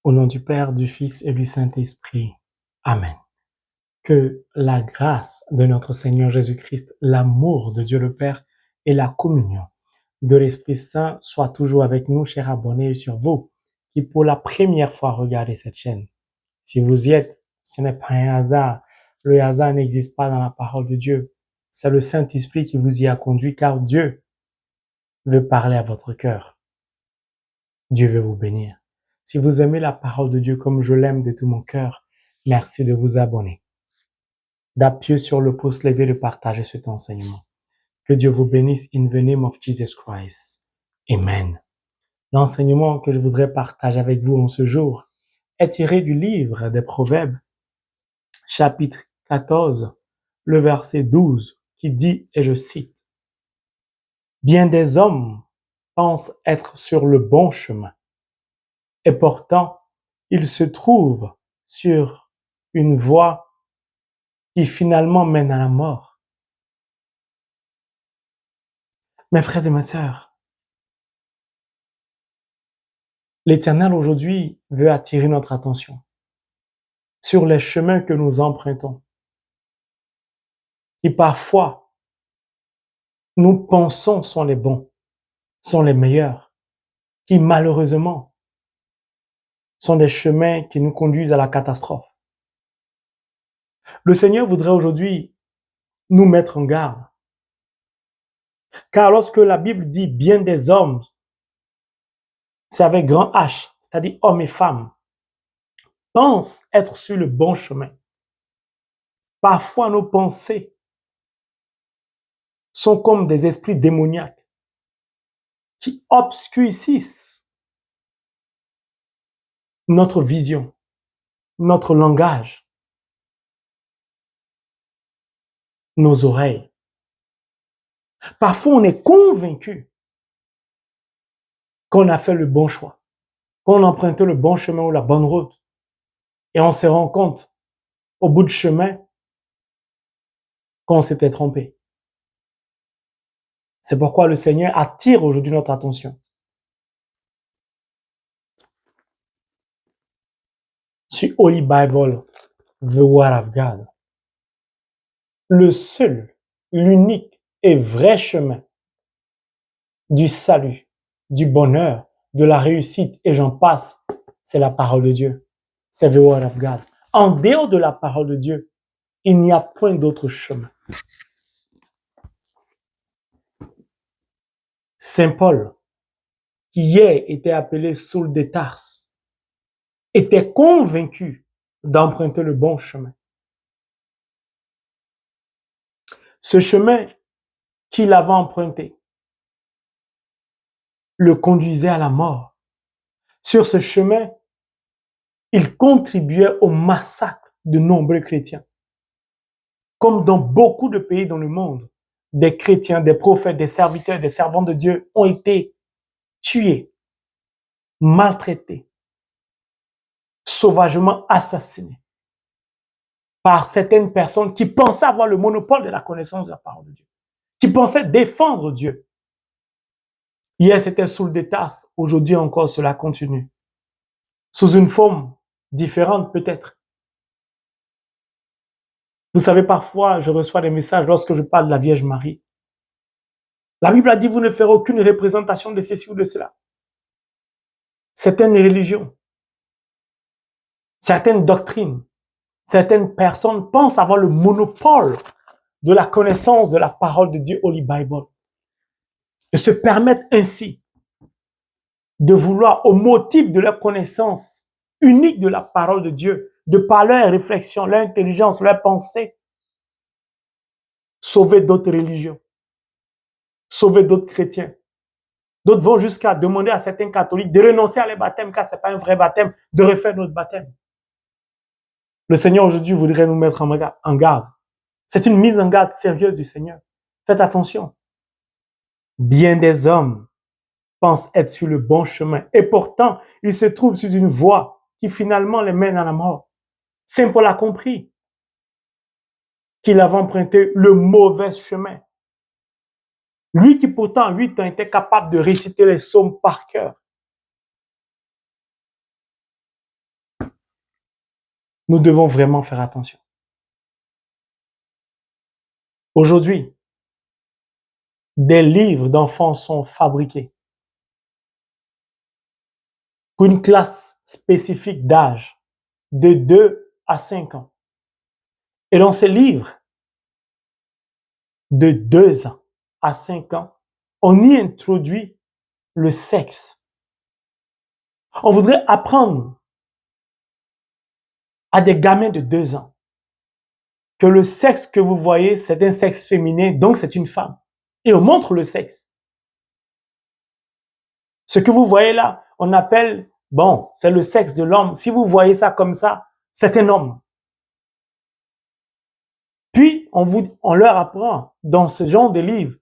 Au nom du Père, du Fils et du Saint-Esprit. Amen. Que la grâce de notre Seigneur Jésus-Christ, l'amour de Dieu le Père et la communion de l'Esprit Saint soient toujours avec nous, chers abonnés, et sur vous qui pour la première fois regardez cette chaîne. Si vous y êtes, ce n'est pas un hasard. Le hasard n'existe pas dans la parole de Dieu. C'est le Saint-Esprit qui vous y a conduit car Dieu veut parler à votre cœur. Dieu veut vous bénir. Si vous aimez la parole de Dieu comme je l'aime de tout mon cœur, merci de vous abonner, d'appuyer sur le pouce levé, de partager cet enseignement. Que Dieu vous bénisse in the name of Jesus Christ. Amen. L'enseignement que je voudrais partager avec vous en ce jour est tiré du livre des Proverbes, chapitre 14, le verset 12, qui dit, et je cite, « Bien des hommes pensent être sur le bon chemin, et pourtant, ils se trouvent sur une voie qui finalement mène à la mort. » Mes frères et mes sœurs, l'Éternel aujourd'hui veut attirer notre attention sur les chemins que nous empruntons, qui parfois nous pensons sont les bons, sont les meilleurs, qui malheureusement sont des chemins qui nous conduisent à la catastrophe. Le Seigneur voudrait aujourd'hui nous mettre en garde, car lorsque la Bible dit bien des hommes, c'est avec grand H, c'est-à-dire hommes et femmes, pensent être sur le bon chemin. Parfois, nos pensées sont comme des esprits démoniaques qui obscurcissent notre vision, notre langage, nos oreilles. Parfois, on est convaincu qu'on a fait le bon choix, qu'on a emprunté le bon chemin ou la bonne route. Et on se rend compte, au bout du chemin, qu'on s'était trompé. C'est pourquoi le Seigneur attire aujourd'hui notre attention sur Holy Bible, the Word of God. Le seul, l'unique et vrai chemin du salut, du bonheur, de la réussite, et j'en passe, c'est la parole de Dieu. C'est the Word of God. En dehors de la parole de Dieu, il n'y a point d'autre chemin. Saint Paul, qui hier était appelé Saul de Tarse, était convaincu d'emprunter le bon chemin. Ce chemin qu'il avait emprunté le conduisait à la mort. Sur ce chemin, il contribuait au massacre de nombreux chrétiens. Comme dans beaucoup de pays dans le monde, des chrétiens, des prophètes, des serviteurs, des servants de Dieu ont été tués, maltraités, sauvagement assassinés par certaines personnes qui pensaient avoir le monopole de la connaissance de la parole de Dieu, qui pensaient défendre Dieu. Hier, c'était Saul de Tarse. Aujourd'hui encore, cela continue. Sous une forme différente peut-être. Vous savez, parfois, je reçois des messages lorsque je parle de la Vierge Marie. La Bible a dit, vous ne ferez aucune représentation de ceci ou de cela. Certaines religions, certaines doctrines, certaines personnes pensent avoir le monopole de la connaissance de la parole de Dieu, Holy Bible, et se permettent ainsi de vouloir, au motif de leur connaissance unique de la parole de Dieu, de par leur réflexion, leur intelligence, leur pensée, sauver d'autres religions, sauver d'autres chrétiens. D'autres vont jusqu'à demander à certains catholiques de renoncer à leur baptême, car ce n'est pas un vrai baptême, de refaire notre baptême. Le Seigneur aujourd'hui voudrait nous mettre en garde. C'est une mise en garde sérieuse du Seigneur. Faites attention. Bien des hommes pensent être sur le bon chemin, et pourtant, ils se trouvent sur une voie qui finalement les mène à la mort. Saint Paul a compris qu'il avait emprunté le mauvais chemin. Lui qui pourtant, à 8 ans, était capable de réciter les psaumes par cœur. Nous devons vraiment faire attention. Aujourd'hui, des livres d'enfants sont fabriqués pour une classe spécifique d'âge de 2 à 5 ans. Et dans ces livres de 2 ans à 5 ans, on y introduit le sexe. On voudrait apprendre à des gamins de 2 ans que le sexe que vous voyez, c'est un sexe féminin, donc c'est une femme. Et on montre le sexe. Ce que vous voyez là, on appelle, bon, c'est le sexe de l'homme. Si vous voyez ça comme ça, c'est un homme. Puis, on leur apprend dans ce genre de livre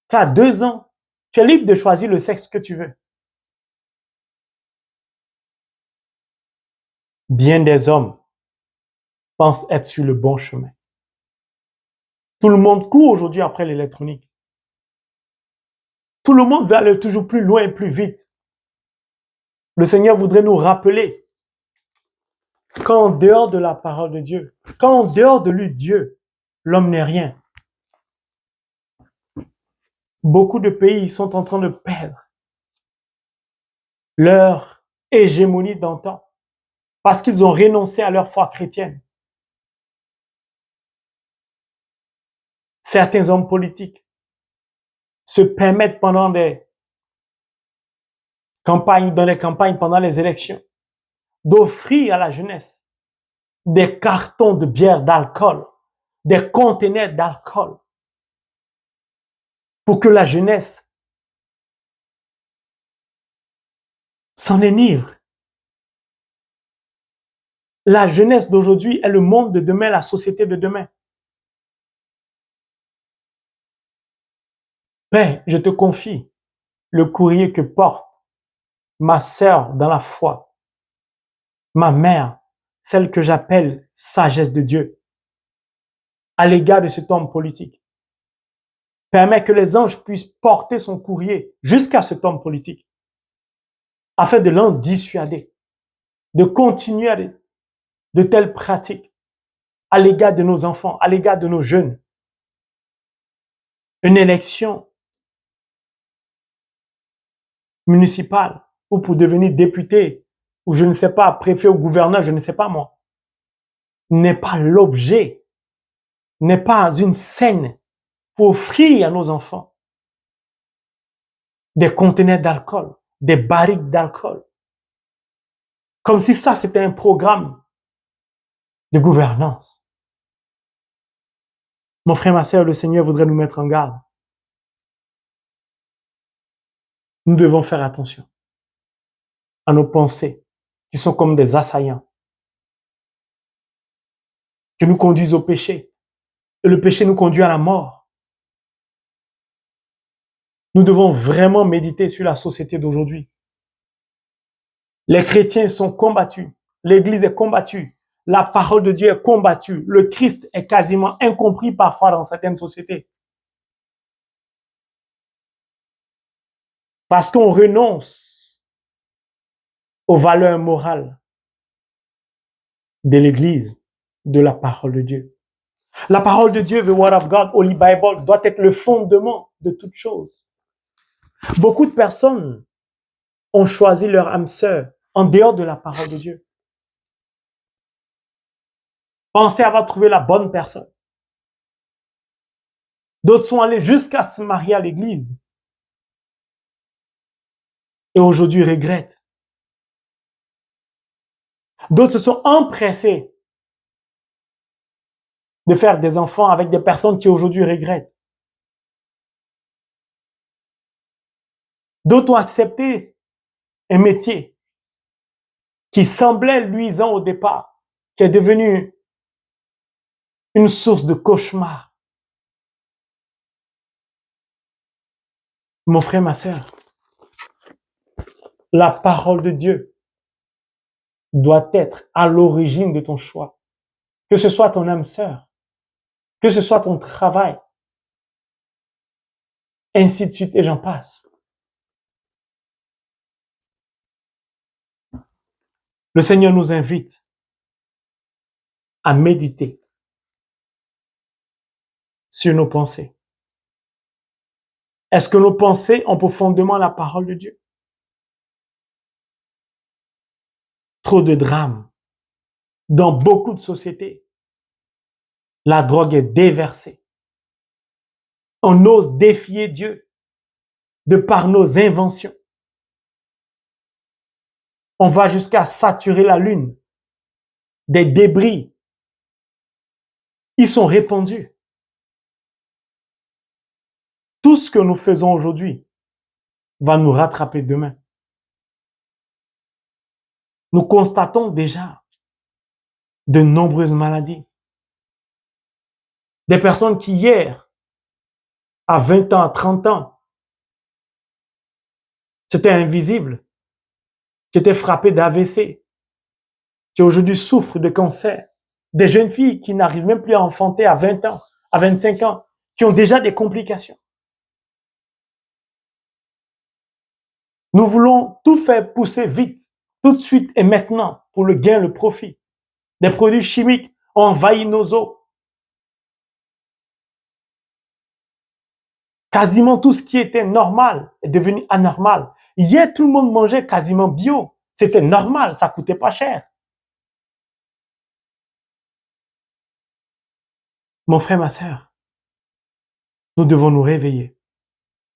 qu'à 2 ans, tu es libre de choisir le sexe que tu veux. Bien des hommes pensent être sur le bon chemin. Tout le monde court aujourd'hui après l'électronique. Tout le monde veut aller toujours plus loin et plus vite. Le Seigneur voudrait nous rappeler qu'en dehors de la parole de Dieu, qu'en dehors de lui, Dieu, l'homme n'est rien. Beaucoup de pays sont en train de perdre leur hégémonie d'antan parce qu'ils ont renoncé à leur foi chrétienne. Certains hommes politiques se permettent pendant des campagnes, dans les campagnes, pendant les élections, d'offrir à la jeunesse des cartons de bière d'alcool, des conteneurs d'alcool, pour que la jeunesse s'en énivre. La jeunesse d'aujourd'hui est le monde de demain, la société de demain. Père, je te confie le courrier que porte ma sœur dans la foi, ma mère, celle que j'appelle sagesse de Dieu, à l'égard de cet homme politique. Permet que les anges puissent porter son courrier jusqu'à cet homme politique, afin de l'en dissuader, de continuer de telles pratiques à l'égard de nos enfants, à l'égard de nos jeunes. Une élection municipale ou pour devenir député, ou je ne sais pas, préfet ou gouverneur, je ne sais pas moi, n'est pas l'objet, n'est pas une scène pour offrir à nos enfants des conteneurs d'alcool, des barriques d'alcool. Comme si ça, c'était un programme de gouvernance. Mon frère, ma sœur, le Seigneur voudrait nous mettre en garde. Nous devons faire attention à nos pensées qui sont comme des assaillants, qui nous conduisent au péché. Et le péché nous conduit à la mort. Nous devons vraiment méditer sur la société d'aujourd'hui. Les chrétiens sont combattus. L'Église est combattue. La parole de Dieu est combattue. Le Christ est quasiment incompris parfois dans certaines sociétés. Parce qu'on renonce aux valeurs morales de l'Église, de la parole de Dieu. La parole de Dieu, the Word of God, Holy Bible, doit être le fondement de toute chose. Beaucoup de personnes ont choisi leur âme sœur en dehors de la parole de Dieu. Pensaient avoir trouvé la bonne personne. D'autres sont allés jusqu'à se marier à l'église. Et aujourd'hui regrettent. D'autres se sont empressés de faire des enfants avec des personnes qui aujourd'hui regrettent. D'autres ont accepté un métier qui semblait luisant au départ, qui est devenu une source de cauchemar. Mon frère, ma sœur, la parole de Dieu doit être à l'origine de ton choix. Que ce soit ton âme sœur, que ce soit ton travail, ainsi de suite, et j'en passe. Le Seigneur nous invite à méditer sur nos pensées. Est-ce que nos pensées ont profondément la parole de Dieu? Trop de drames. Dans beaucoup de sociétés, la drogue est déversée. On ose défier Dieu de par nos inventions. On va jusqu'à saturer la lune. Des débris, ils sont répandus. Tout ce que nous faisons aujourd'hui va nous rattraper demain. Nous constatons déjà de nombreuses maladies. Des personnes qui hier, à 20 ans, à 30 ans, c'était invisible, qui étaient frappées d'AVC, qui aujourd'hui souffrent de cancer. Des jeunes filles qui n'arrivent même plus à enfanter à 20 ans, à 25 ans, qui ont déjà des complications. Nous voulons tout faire pousser vite, tout de suite et maintenant, pour le gain, le profit. Des produits chimiques ont envahi nos eaux. Quasiment tout ce qui était normal est devenu anormal. Hier, tout le monde mangeait quasiment bio. C'était normal, ça coûtait pas cher. Mon frère, ma sœur, nous devons nous réveiller.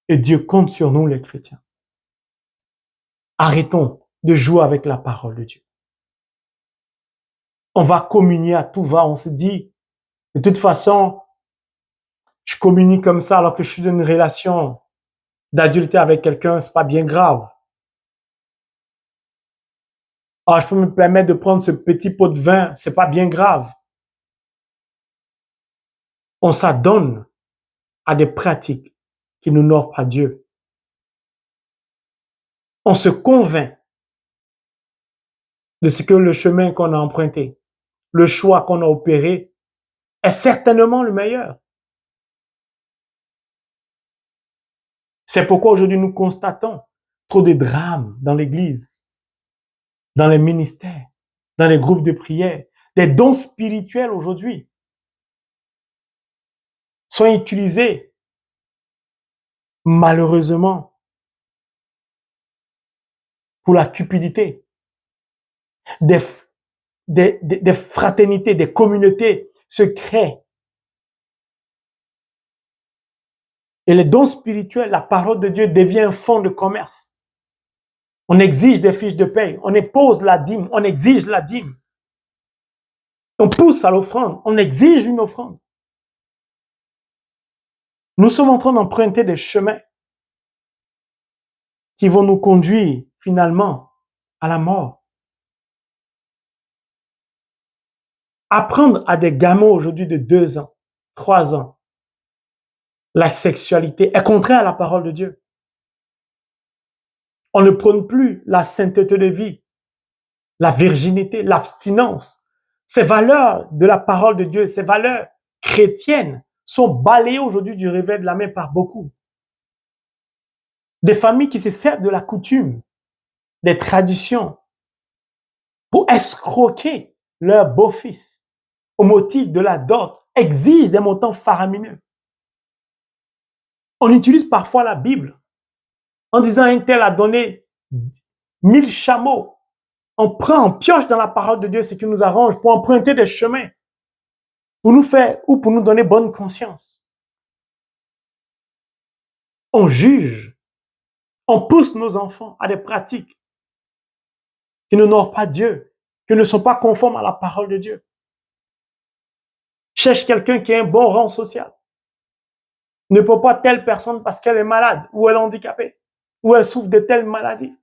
Et Dieu compte sur nous, les chrétiens. Arrêtons de jouer avec la parole de Dieu. On va communier à tout va. On se dit, de toute façon, je communique comme ça alors que je suis dans une relation d'adultère avec quelqu'un, c'est pas bien grave. Ah, je peux me permettre de prendre ce petit pot de vin, c'est pas bien grave. On s'adonne à des pratiques qui n'honorent pas Dieu. On se convainc de ce que le chemin qu'on a emprunté, le choix qu'on a opéré est certainement le meilleur. C'est pourquoi aujourd'hui nous constatons trop de drames dans l'Église, dans les ministères, dans les groupes de prière. Des dons spirituels aujourd'hui sont utilisés malheureusement pour la cupidité. Des fraternités, des communautés se créent. Et les dons spirituels, la parole de Dieu devient un fonds de commerce. On exige des fiches de paye, on impose la dîme, on exige la dîme. On pousse à l'offrande, on exige une offrande. Nous sommes en train d'emprunter des chemins qui vont nous conduire finalement à la mort. Apprendre à des gamins aujourd'hui de 2 ans, 3 ans, la sexualité est contraire à la parole de Dieu. On ne prône plus la sainteté de vie, la virginité, l'abstinence. Ces valeurs de la parole de Dieu, ces valeurs chrétiennes sont balayées aujourd'hui du revers de la main par beaucoup. Des familles qui se servent de la coutume, des traditions, pour escroquer leur beau-fils au motif de la dot, exigent des montants faramineux. On utilise parfois la Bible en disant un tel a donné 1000 chameaux. On pioche dans la parole de Dieu ce qui nous arrange pour emprunter des chemins, pour nous faire ou pour nous donner bonne conscience. On juge, on pousse nos enfants à des pratiques qui n'honorent pas Dieu, qui ne sont pas conformes à la parole de Dieu. Cherche quelqu'un qui a un bon rang social. Ne peut pas telle personne parce qu'elle est malade ou elle est handicapée ou elle souffre de telle maladie.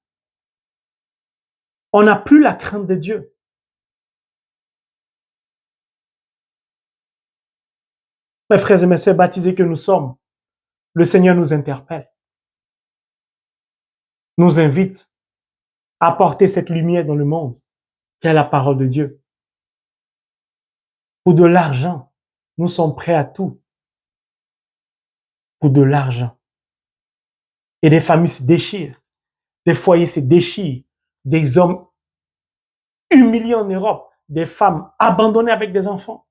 On n'a plus la crainte de Dieu. Mes frères et mes sœurs baptisés que nous sommes, le Seigneur nous interpelle, nous invite à apporter cette lumière dans le monde, qui est la parole de Dieu. Pour de l'argent, nous sommes prêts à tout. Pour de l'argent. Et des familles se déchirent, des foyers se déchirent, des hommes humiliés en Europe, des femmes abandonnées avec des enfants.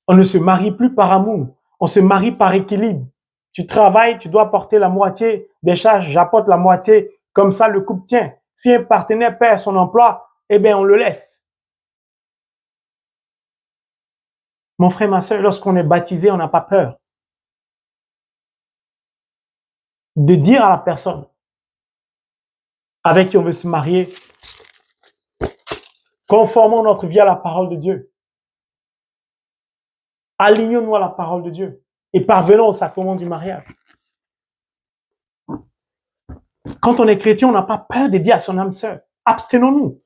On ne se marie plus par amour, on se marie par équilibre. Tu travailles, tu dois porter la moitié des charges, j'apporte la moitié, comme ça le couple tient. Si un partenaire perd son emploi, eh bien on le laisse. Mon frère, ma soeur, lorsqu'on est baptisé, on n'a pas peur de dire à la personne avec qui on veut se marier, conformons notre vie à la parole de Dieu. Alignons-nous à la parole de Dieu et parvenons au sacrement du mariage. Quand on est chrétien, on n'a pas peur de dire à son âme sœur, abstenons-nous.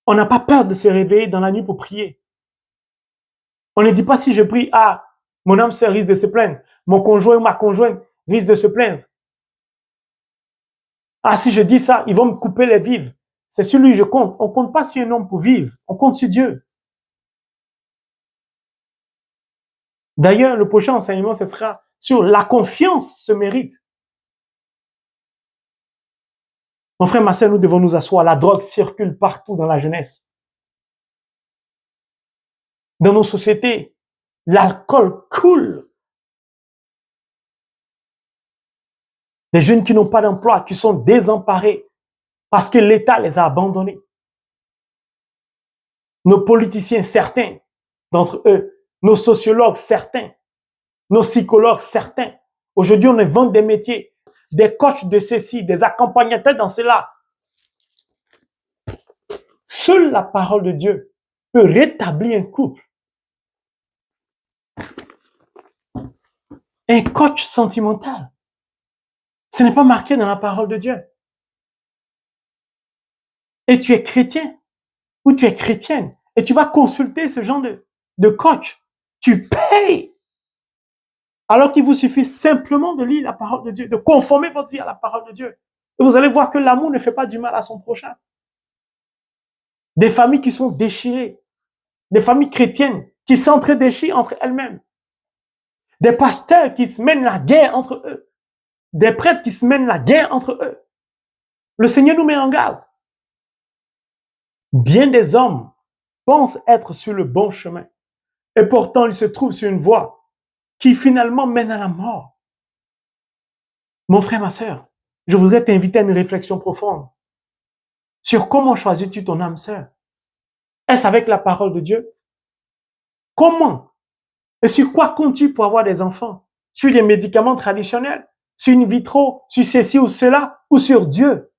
On n'a pas peur de se réveiller dans la nuit pour prier. On ne dit pas si je prie, mon âme sœur risque de se plaindre. Mon conjoint ou ma conjointe risque de se plaindre. Si je dis ça, ils vont me couper les vivres. C'est sur lui que je compte. On ne compte pas sur un homme pour vivre. On compte sur Dieu. D'ailleurs, le prochain enseignement, ce sera sur la confiance se mérite. Mon frère, ma soeur, nous devons nous asseoir. La drogue circule partout dans la jeunesse. Dans nos sociétés, l'alcool coule. Les jeunes qui n'ont pas d'emploi, qui sont désemparés parce que l'État les a abandonnés. Nos politiciens, certains d'entre eux, nos sociologues, certains, nos psychologues, certains. Aujourd'hui, on les vend des métiers, des coachs de ceci, des accompagnateurs dans cela. Seule la parole de Dieu peut rétablir un couple. Un coach sentimental, ce n'est pas marqué dans la parole de Dieu. Et tu es chrétien ou tu es chrétienne et tu vas consulter ce genre de coach. Tu payes. Alors qu'il vous suffit simplement de lire la parole de Dieu, de conformer votre vie à la parole de Dieu. Et vous allez voir que l'amour ne fait pas du mal à son prochain. Des familles qui sont déchirées, des familles chrétiennes qui s'entre-déchirent entre elles-mêmes, des pasteurs qui se mènent la guerre entre eux, des prêtres qui se mènent la guerre entre eux. Le Seigneur nous met en garde. Bien des hommes pensent être sur le bon chemin et pourtant ils se trouvent sur une voie qui finalement mène à la mort. Mon frère, ma sœur, je voudrais t'inviter à une réflexion profonde sur comment choisis-tu ton âme sœur. Est-ce avec la parole de Dieu? Comment? Et sur quoi comptes-tu pour avoir des enfants? Sur les médicaments traditionnels? Sur in vitro? Sur ceci ou cela? Ou sur Dieu?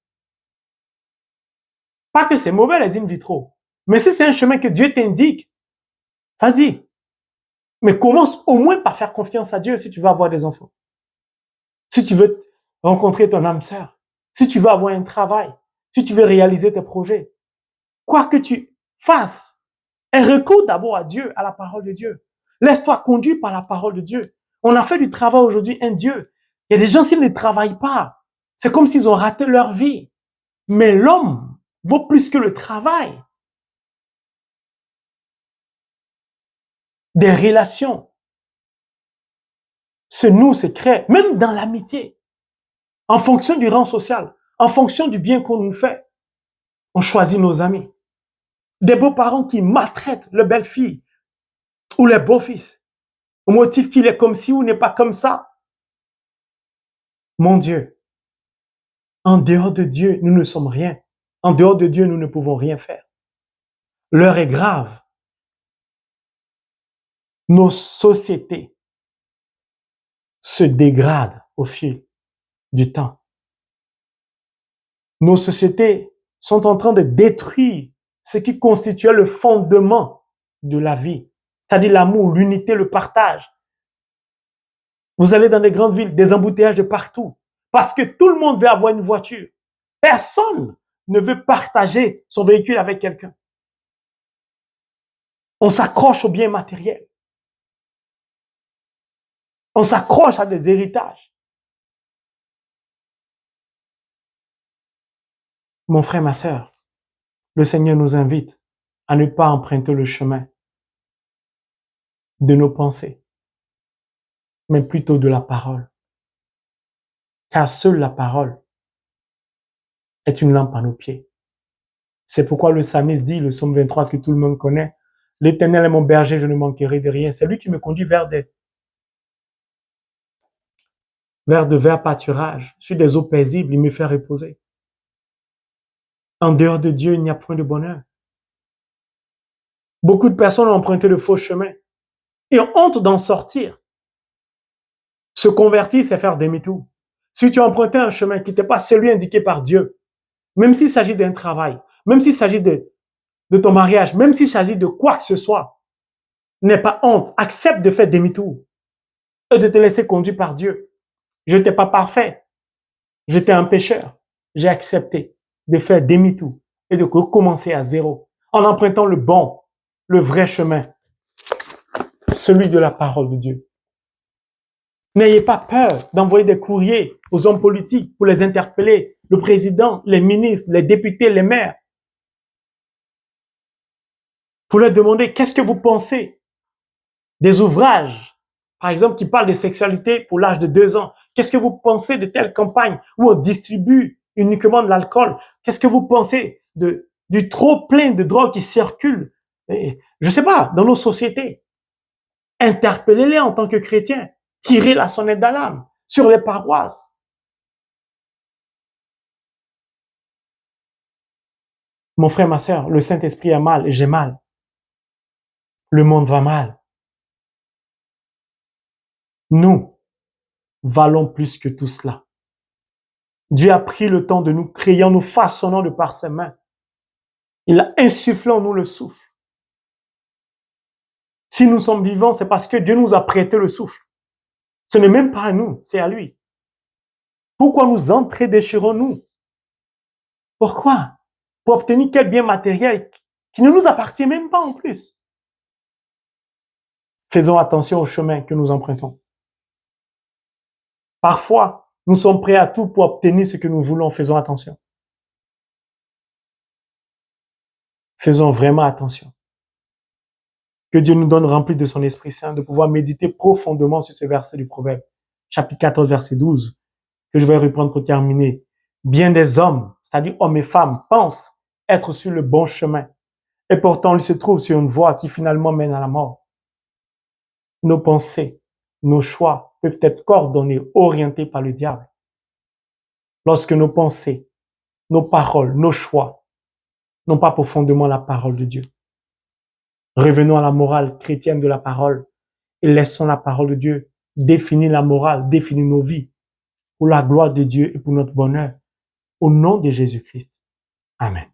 Pas que c'est mauvais les in vitro, mais si c'est un chemin que Dieu t'indique, vas-y. Mais commence au moins par faire confiance à Dieu si tu veux avoir des enfants. Si tu veux rencontrer ton âme sœur, si tu veux avoir un travail, si tu veux réaliser tes projets, quoi que tu fasses, un recours d'abord à Dieu, à la parole de Dieu. Laisse-toi conduire par la parole de Dieu. On a fait du travail aujourd'hui un Dieu. Il y a des gens, s'ils ne travaillent pas, c'est comme s'ils ont raté leur vie. Mais l'homme vaut plus que le travail. Des relations se nouent, se créent, même dans l'amitié, en fonction du rang social, en fonction du bien qu'on nous fait. On choisit nos amis. Des beaux-parents qui maltraitent les belles-filles ou les beaux-fils au motif qu'il est comme ci ou n'est pas comme ça. Mon Dieu, en dehors de Dieu, nous ne sommes rien. En dehors de Dieu, nous ne pouvons rien faire. L'heure est grave. Nos sociétés se dégradent au fil du temps. Nos sociétés sont en train de détruire ce qui constituait le fondement de la vie, c'est-à-dire l'amour, l'unité, le partage. Vous allez dans les grandes villes, des embouteillages de partout, parce que tout le monde veut avoir une voiture. Personne ne veut partager son véhicule avec quelqu'un. On s'accroche aux biens matériels. On s'accroche à des héritages. Mon frère, ma sœur, le Seigneur nous invite à ne pas emprunter le chemin de nos pensées, mais plutôt de la parole. Car seule la parole est une lampe à nos pieds. C'est pourquoi le psalmiste dit, le psaume 23 que tout le monde connaît, l'Éternel est mon berger, je ne manquerai de rien. C'est lui qui me conduit vers de verts pâturages, sur des eaux paisibles, il me fait reposer. En dehors de Dieu, il n'y a point de bonheur. Beaucoup de personnes ont emprunté le faux chemin et ont honte d'en sortir. Se convertir, c'est faire demi-tour. Si tu as emprunté un chemin qui n'était pas celui indiqué par Dieu, même s'il s'agit d'un travail, même s'il s'agit de ton mariage, même s'il s'agit de quoi que ce soit, n'aie pas honte, accepte de faire demi-tour et de te laisser conduire par Dieu. Je n'étais pas parfait, j'étais un pécheur. J'ai accepté de faire demi-tour et de recommencer à zéro en empruntant le bon, le vrai chemin, celui de la parole de Dieu. N'ayez pas peur d'envoyer des courriers aux hommes politiques pour les interpeller, le président, les ministres, les députés, les maires, pour leur demander qu'est-ce que vous pensez des ouvrages, par exemple, qui parlent de sexualité pour l'âge de 2 ans. Qu'est-ce que vous pensez de telle campagne où on distribue uniquement de l'alcool? Qu'est-ce que vous pensez du trop plein de drogue qui circule, je sais pas, dans nos sociétés? Interpellez-les en tant que chrétiens. Tirez la sonnette d'alarme sur les paroisses. Mon frère, ma sœur, le Saint-Esprit a mal et j'ai mal. Le monde va mal. Nous valons plus que tout cela. Dieu a pris le temps de nous créer, en nous façonnant de par ses mains. Il a insufflé en nous le souffle. Si nous sommes vivants, c'est parce que Dieu nous a prêté le souffle. Ce n'est même pas à nous, c'est à lui. Pourquoi nous déchirons-nous? Pourquoi? Pour obtenir quel bien matériel qui ne nous appartient même pas en plus. Faisons attention au chemin que nous empruntons. Parfois, nous sommes prêts à tout pour obtenir ce que nous voulons. Faisons attention. Faisons vraiment attention. Que Dieu nous donne rempli de son Esprit Saint, de pouvoir méditer profondément sur ce verset du Proverbe, chapitre 14, verset 12, que je vais reprendre pour terminer. Bien des hommes, c'est-à-dire hommes et femmes, pensent être sur le bon chemin. Et pourtant, ils se trouvent sur une voie qui finalement mène à la mort. Nos pensées, nos choix peuvent être coordonnés, orientés par le diable. Lorsque nos pensées, nos paroles, nos choix n'ont pas profondément la parole de Dieu. Revenons à la morale chrétienne de la parole et laissons la parole de Dieu définir la morale, définir nos vies pour la gloire de Dieu et pour notre bonheur. Au nom de Jésus-Christ. Amen.